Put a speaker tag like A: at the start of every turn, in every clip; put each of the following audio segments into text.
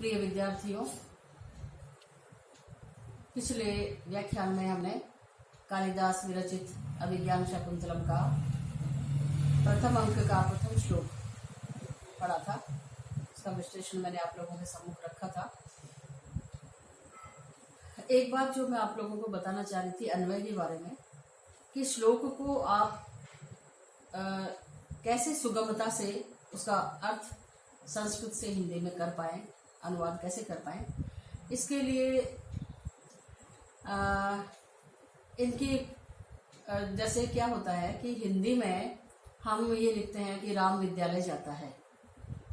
A: प्रिय विद्यार्थियों, पिछले व्याख्यान में हमने कालिदास विरचित अभिज्ञान शाकुंतलम का प्रथम अंक का प्रथम श्लोक पढ़ा था। उसका विश्लेषण मैंने आप लोगों के सम्मुख रखा था। एक बात जो मैं आप लोगों को बताना चाह रही थी अन्वय के बारे में, कि श्लोक को आप कैसे सुगमता से उसका अर्थ संस्कृत से हिंदी में कर पाएं, अनुवाद कैसे कर पाएं। इसके लिए इनकी जैसे क्या होता है कि हिंदी में हम ये लिखते हैं कि राम विद्यालय जाता है,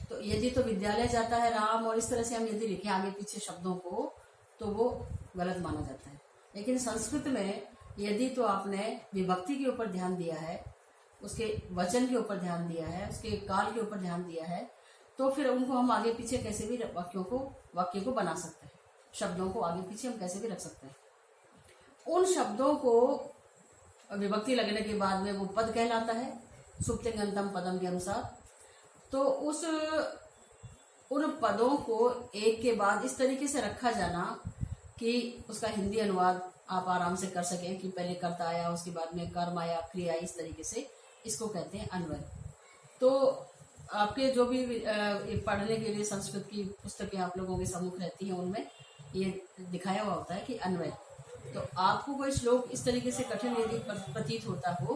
A: तो यदि तो विद्यालय जाता है राम, और इस तरह से हम यदि लिखें आगे पीछे शब्दों को, तो वो गलत माना जाता है। लेकिन संस्कृत में यदि तो आपने विभक्ति के ऊपर ध्यान दिया है, उसके वचन के ऊपर ध्यान दिया है, उसके काल के ऊपर ध्यान दिया है, तो फिर उनको हम आगे पीछे कैसे भी वाक्य को बना सकते हैं। शब्दों को आगे पीछे हम कैसे भी रख सकते हैं। उन शब्दों को विभक्ति लगने के बाद में वो पद कहलाता है, सुप्तिंगंतम पदम के अनुसार। तो उन पदों को एक के बाद इस तरीके से रखा जाना कि उसका हिंदी अनुवाद आप आराम से कर सकें, कि पहले कर्ता आया, उसके बाद में कर्म आया, क्रिया, इस तरीके से इसको कहते हैं अन्वय। तो आपके जो भी पढ़ने के लिए संस्कृत की पुस्तकें आप लोगों के सम्मुख रहती हैं, उनमें ये दिखाया हुआ होता है कि अन्वय। तो आपको कोई श्लोक इस तरीके से कठिन यदि प्रतीत होता हो,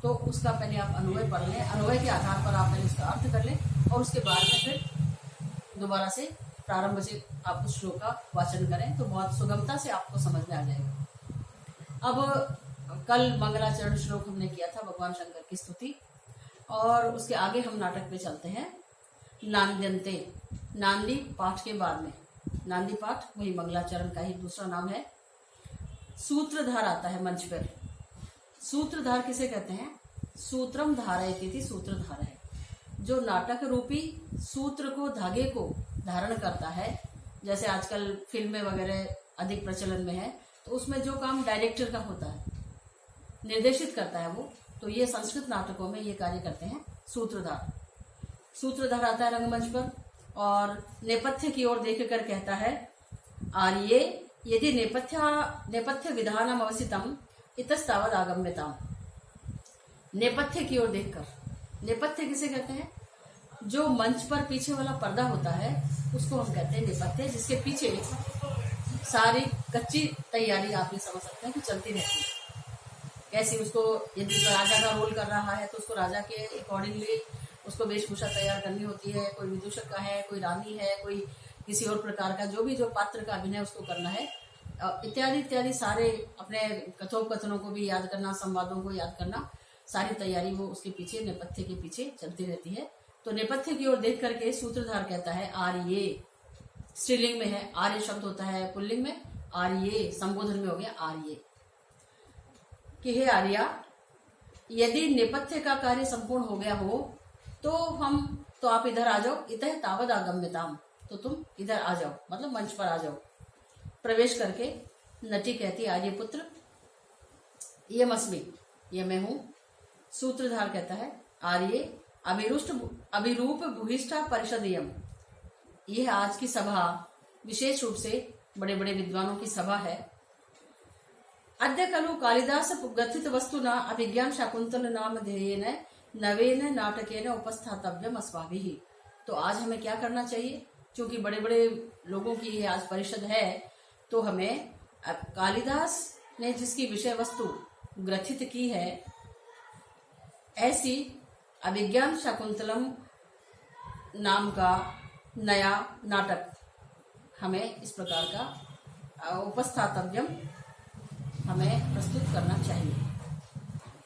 A: तो उसका पहले आप अन्वय पढ़ लें, अन्वय के आधार पर आप पहले उसका अर्थ कर लें, और उसके बाद में फिर दोबारा से प्रारंभ से आप उस श्लोक का वाचन करें, तो बहुत सुगमता से आपको समझ में आ जाएगा। अब कल मंगलाचरण श्लोक हमने किया था, भगवान शंकर की स्तुति, और उसके आगे हम नाटक पे चलते हैं। नांद्यन्ते, नांदी पाठ के बाद में, नांदी पाठ वही मंगलाचरण का ही दूसरा नाम है। सूत्रधार आता है मंच पर। सूत्रधार किसे कहते हैं? सूत्रम धारयति थी, सूत्रधार है जो नाटक रूपी सूत्र को, धागे को धारण करता है। जैसे आजकल फिल्में वगैरह अधिक प्रचलन में है, तो उसमें जो काम डायरेक्टर का होता है, निर्देशित करता है वो, तो ये संस्कृत नाटकों में ये कार्य करते हैं सूत्रधार। सूत्रधार आता है रंगमंच पर और नेपथ्य की ओर देखकर कहता है, आर्ये यदि नेपथ्य विधानम अवसितम इतस्तावद आगम्यताम। नेपथ्य की ओर देखकर, नेपथ्य किसे कहते हैं? जो मंच पर पीछे वाला पर्दा होता है उसको हम कहते हैं नेपथ्य, जिसके पीछे सारी कच्ची तैयारी आप ये समझ सकते हैं कि चलती रहती है। कैसी उसको, यदि राजा का रोल कर रहा है तो उसको राजा के अकॉर्डिंगली उसको वेशभूषा तैयार करनी होती है। कोई विदूषक का है, कोई रानी है, कोई किसी और प्रकार का, जो पात्र का अभिनय उसको करना है, इत्यादि इत्यादि सारे अपने कथोपकथनों को भी याद करना, संवादों को याद करना, सारी तैयारी वो उसके पीछे, नेपथ्य के पीछे चलती रहती है। तो नेपथ्य की ओर देख करके सूत्रधार कहता है, आर्ये, स्त्रीलिंग में है, आर्य शब्द होता है पुल्लिंग में, आर्ये संबोधन में हो गया आर्ये, कि हे आर्या, यदि नेपथ्य का कार्य संपूर्ण हो गया हो तो आप इधर आ जाओ। इतः तावद आगम्यताम, तो तुम इधर आ जाओ, मतलब मंच पर आ जाओ। प्रवेश करके नटी कहती, आर्यपुत्र यमस्मि, ये मैं हूं। सूत्रधार कहता है, आर्ये अभिरूप भूयिष्ठा परिषदयम, यह आज की सभा विशेष रूप से बड़े बड़े विद्वानों की सभा है। अद्य खलु कालिदास ग्रथित वस्तुना अभिज्ञान शाकुंतल नाम ध्येयेन नवेन नाटकेन उपस्थातव्यम अस्माभिः। तो आज हमें क्या करना चाहिए? क्योंकि बड़े बड़े लोगों की ये आज परिषद है, तो हमें कालिदास ने जिसकी विषय वस्तु ग्रथित की है, ऐसी अभिज्ञान शाकुंतलम नाम का नया नाटक हमें इस प्रकार का उपस्थातव्यम हमें प्रस्तुत करना चाहिए।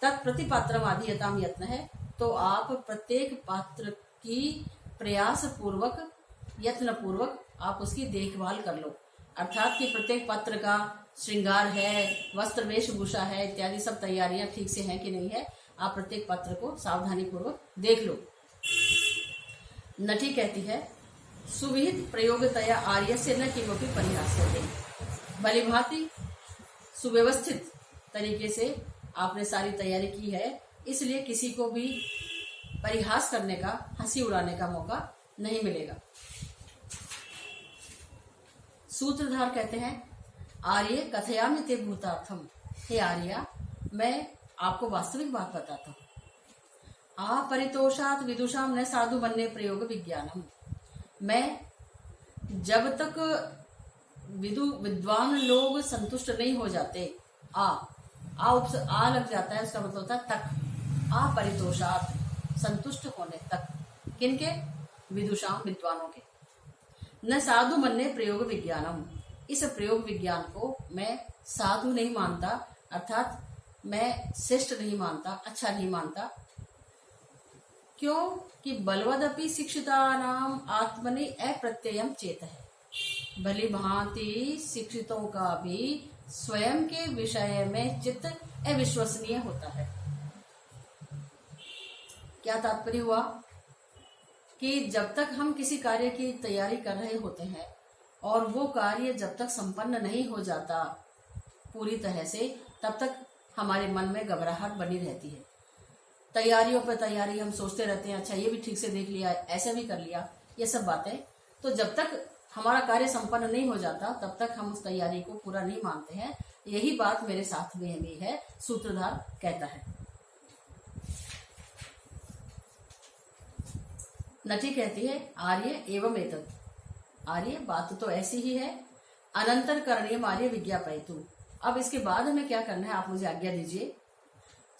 A: तत्प्रतिपात्रम आधीयताम यत्न है, तो आप प्रत्येक पात्र की प्रयास पूर्वक, यत्न पूर्वक आप उसकी देखभाल कर लो। अर्थात कि प्रत्येक पात्र का श्रृंगार है, वस्त्र वेशभूषा है, इत्यादि सब तैयारियां ठीक से हैं कि नहीं है, आप प्रत्येक पात्र को सावधानी पूर्वक देख लो। नटी कहती है, सुविहित प्रयोगतया आर्य से न किमपि परिहास्यते, भलीभांति सुव्यवस्थित तरीके से आपने सारी तैयारी की है, इसलिए किसी को भी परिहास करने का, हंसी उड़ाने का मौका नहीं मिलेगा। सूत्रधार कहते हैं, आर्य कथयामि ते भूतार्थम, हे आर्या मैं आपको वास्तविक बात बताता हूँ। अपरितोषात विदुषाम न साधु बनने प्रयोग विज्ञानम, मैं जब तक विद्वान लोग संतुष्ट नहीं हो जाते, आ लग जाता है, उसका मतलब होता है तक, अपरितोषात संतुष्ट होने तक, किनके? विदुषाम विद्वानों के। न साधु मनने प्रयोग विज्ञानम, इस प्रयोग विज्ञान को मैं साधु नहीं मानता, अर्थात मैं श्रेष्ठ नहीं मानता, अच्छा नहीं मानता। क्यों? कि बलवदपि शिक्षितानाम आत्मनि अप्रत्ययम चेत है, भली भांति शिक्षितों का भी स्वयं के विषय में चित्त अविश्वसनीय होता है। क्या तात्पर्य हुआ? कि जब तक हम किसी कार्य की तैयारी कर रहे होते हैं और वो कार्य जब तक संपन्न नहीं हो जाता पूरी तरह से, तब तक हमारे मन में घबराहट बनी रहती है। तैयारियों पर तैयारी हम सोचते रहते हैं, अच्छा ये भी ठीक से देख लिया, ऐसे भी कर लिया, ये सब बातें। तो जब तक हमारा कार्य संपन्न नहीं हो जाता तब तक हम उस तैयारी को पूरा नहीं मानते हैं। यही बात मेरे साथ में भी है, सूत्रधार कहता है। नटी कहती है, आर्य एवं एतत्, आर्य बात तो ऐसी ही है, अनंतर करणीय आर्य विज्ञापयतु, अब इसके बाद हमें क्या करना है, आप मुझे आज्ञा दीजिए।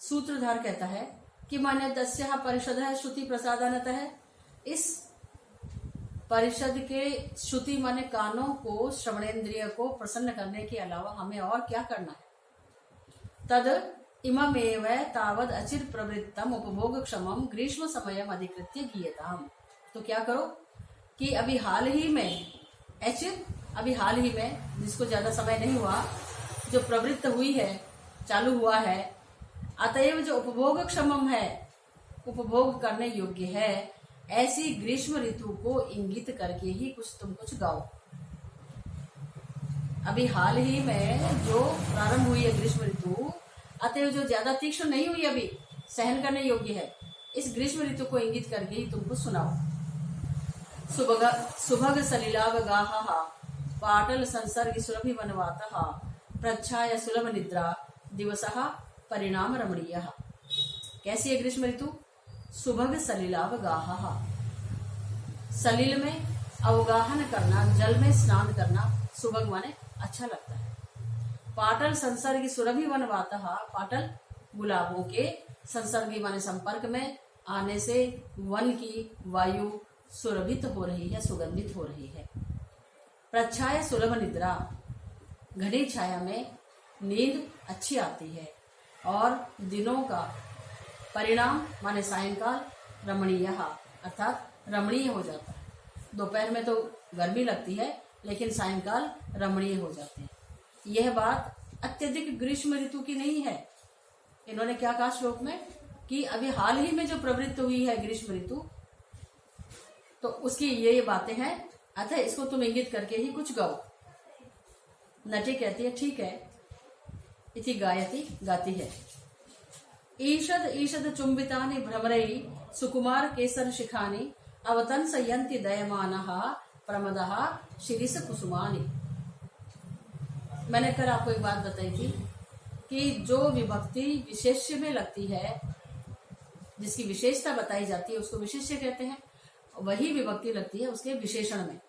A: सूत्रधार कहता है कि मान्य दस्या परिषद है श्रुति प्रसादानतः है, इस परिषद के श्रुति माने कानों को, श्रवणेन्द्रिय को प्रसन्न करने के अलावा हमें और क्या करना है। तद इममेव तावद अचिर प्रवृत्तम उपभोग क्षमम ग्रीष्म समयम अधिकृत्य गीयताम, तो क्या करो कि अभी हाल ही में, अभी हाल ही में, जिसको ज्यादा समय नहीं हुआ, जो प्रवृत्त हुई है, चालू हुआ है, अतएव जो उपभोग क्षमम है, उपभोग करने योग्य है, ऐसी ग्रीष्म ऋतु को इंगित करके ही तुम कुछ गाओ। अभी हाल ही में जो प्रारंभ हुई है ग्रीष्म ऋतु, अतएव जो ज्यादा तीक्ष्ण नहीं हुई, अभी सहन करने योग्य है, इस ग्रीष्म ऋतु को इंगित करके ही तुमको सुनाओ। सुभग सलिलाव गाहा पाटल संसर्ग सुरभि वनवातः प्रच्छाय सुलभ निद्रा दिवसः परिणाम रमणीय। कैसी है ग्रीष्म ऋतु? सुभग सलिलाव गाहा, सलिल में अवगाहन करना, जल में स्नान करना, सुभग माने अच्छा लगता है। पाटल संसर्गी सुरभि वनवातः, पाटल गुलाबों के, संसर्गी माने संपर्क में आने से वन की वायु सुरभित हो रही है, सुगंधित हो रही है। प्रच्छाय सुलभ निद्रा, घनी छाया में नींद अच्छी आती है। और दिनों का परिणाम माने सायंकाल रमणीय, अर्थात रमणीय हो जाता है। दोपहर में तो गर्मी लगती है, लेकिन सायंकाल रमणीय हो जाते हैं। यह बात अत्यधिक ग्रीष्म ऋतु की नहीं है। इन्होंने क्या कहा श्लोक में कि अभी हाल ही में जो प्रवृत्त हुई है ग्रीष्म ऋतु, तो उसकी ये बातें हैं, अतः इसको तुम इंगित करके ही कुछ गाओ। नटी कहती है ठीक है, इति गायति, गाती है। ईषद ईषद चुंबितानि भ्रमरई सुकुमार केसर शिखानि अवतन संयंति दयमानः प्रमदः शिरीष कुसुमानि। मैंने कल आपको एक बात बताई थी कि जो विभक्ति विशेष्य में लगती है, जिसकी विशेषता बताई जाती है, उसको विशेष्य कहते हैं। वही विभक्ति लगती है उसके विशेषण में।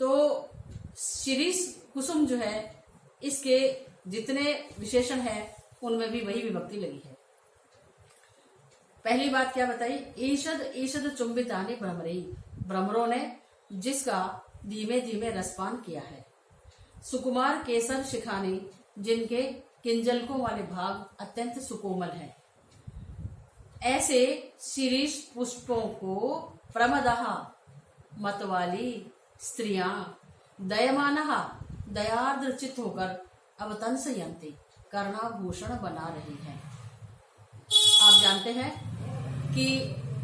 A: तो शिरीष कुसुम जो है, इसके जितने विशेषण है उनमें भी वही विभक्ति लगी है। पहली बात क्या बताई? ईषद ईषद चुंबितानि भ्रमरई, भ्रमरों ने जिसका धीमे धीमे रसपान किया है। सुकुमार केसर शिखानी, जिनके किंजलकों वाले भाग अत्यंत सुकोमल हैं। ऐसे शिरीष पुष्पों को प्रमदः, मतवाली स्त्रियां, दयमानः, दयार्द्र चित्त होकर अवतन संयंती, कर्णाभूषण बना रही हैं। आप जानते हैं कि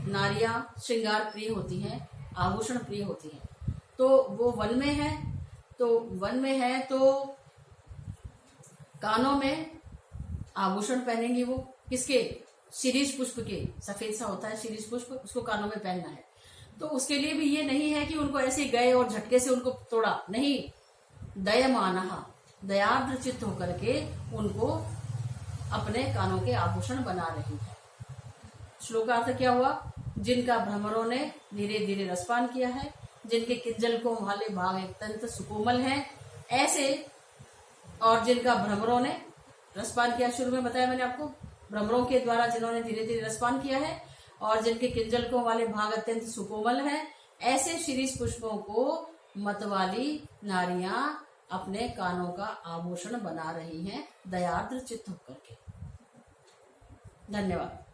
A: नारियां श्रृंगार प्रिय होती हैं, आभूषण प्रिय होती हैं। तो वो वन में है, तो कानों में आभूषण पहनेंगी। वो किसके? शिरीष पुष्प के। सफेद सा होता है शिरीष पुष्प, उसको कानों में पहनना है। तो उसके लिए भी ये नहीं है कि उनको ऐसे गए और झटके से उनको तोड़ा, नहीं, दयमानः, दयार्द्र चित्त होकर के उनको अपने कानों के आभूषण बना रही है। श्लोक का अर्थ क्या हुआ? जिनका भ्रमरों ने धीरे धीरे रसपान किया है, जिनके किंजलकों वाले भाग अत्यंत सुकोमल हैं, ऐसे, और जिनका भ्रमरों ने रसपान किया, शुरू में बताया मैंने आपको, भ्रमरों के द्वारा जिन्होंने धीरे धीरे रसपान किया है और जिनके किंजलकों वाले भाग अत्यंत सुकोमल हैं, ऐसे शिरीष पुष्पों को मतवाली नारियां अपने कानों का आभूषण बना रही हैं, दयार्द्र चित्त होकर के। धन्यवाद।